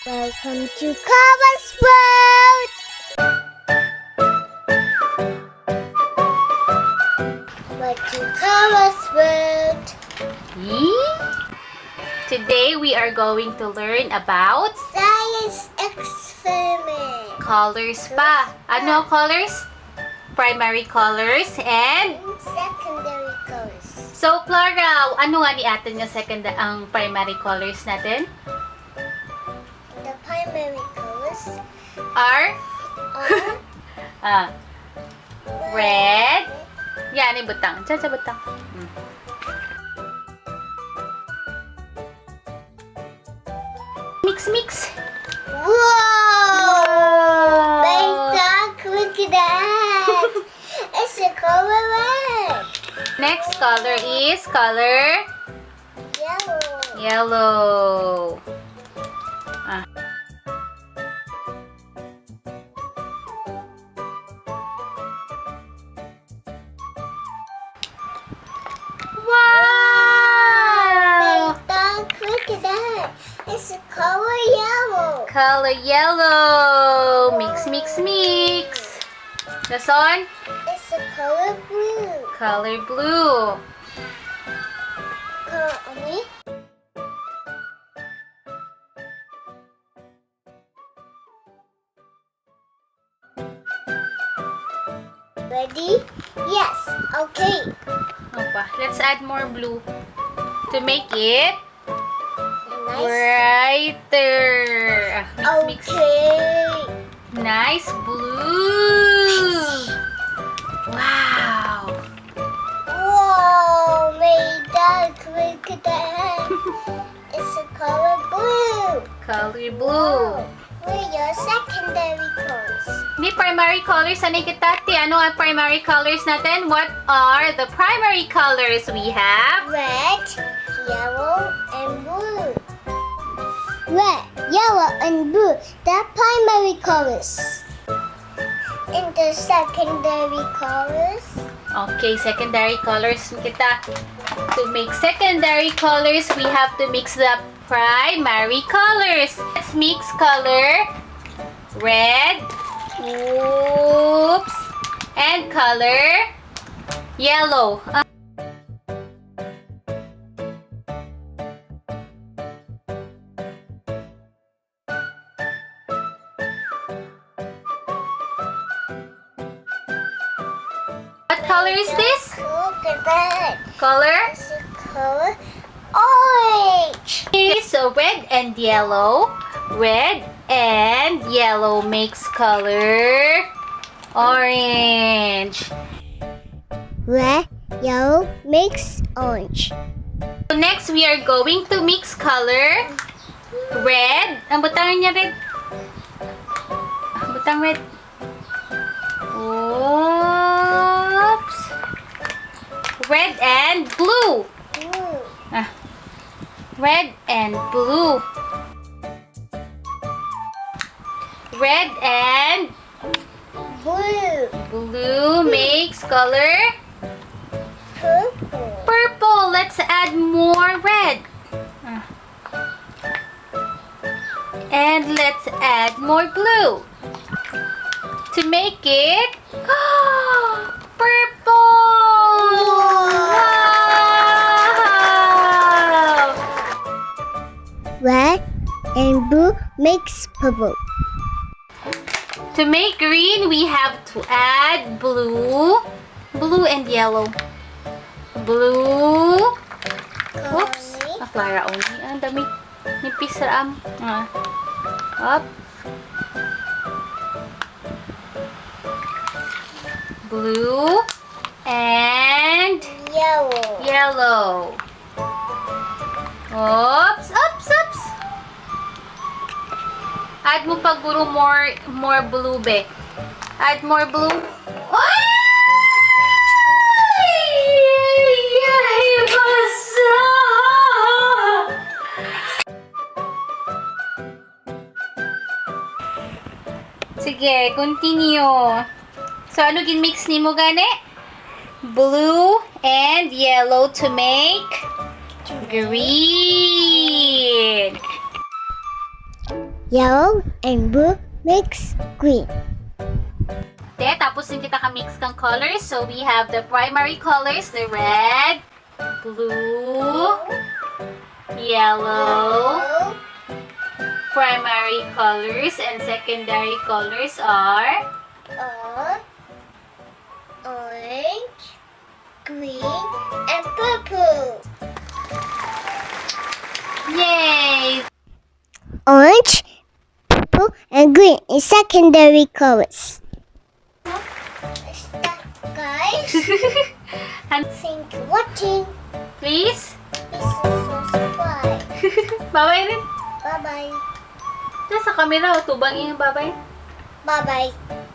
Welcome to Karay's World! Welcome to Karay's World! Today we are going to learn about Science experiment. colors pa. Ano colors? Primary colors and Secondary colors. so Clara, ano nga ni atin yung ang primary colors natin? The primary colors Are are red. Yan, ibutang. Diyan sa butang. Mix. Whoa! Look at that! It's a color red. Next color is color Yellow. yellow. Wow! Look at that. It's a color yellow. Color yellow. Mix. The sun? It's a color blue. Color blue. Me? Ready? Yes. Okay. Opa, let's add more blue to make it Nice. brighter. Mix. Okay. Nice blue. Wow. Whoa, Maida, look at that. It's a color blue. Color blue. Where your secondary colors? Ni primary colors, ano kita? Ano ang primary colors natin? What are the primary colors we have? Red, yellow, and blue. Red, yellow, and blue. The primary colors. And the secondary colors. Okay, secondary colors kita. To make secondary colors, we have to mix the primary colors. Let's mix color red. Oops. And color yellow. What color is this? Look at that. Color? It's a color orange. So red and yellow. Red and yellow makes color orange. Red, yellow makes orange. So next, we are going to mix color red. Ang butang niya red. Butang red. Oops. Red and blue. Blue. Red and blue. Red and Blue. blue makes color Purple. purple. Let's add more red. And let's add more blue. To make it purple. Wow! Red and blue makes purple. To make green, we have to add blue and yellow. Blue. Oops. Clara only. Ang dami. Nipis sa am. Up. Blue and yellow. Oops. Add mo pa guro more blue be. Add more blue. Sige, continue. So, ano gin-mix ni mo gani? Blue and yellow to make green. yellow, and blue makes green. Okay, tapos din kita ka-mix ng colors. So, we have the primary colors, the red, blue, yellow. Primary colors and secondary colors are Orange, green, and purple. yay! Orange, purple, and green is secondary colors. Guys, And thank you for watching. please, Subscribe. bye-bye rin. Bye-bye. Nasa camera, tubang yung bye-bye. Bye-bye.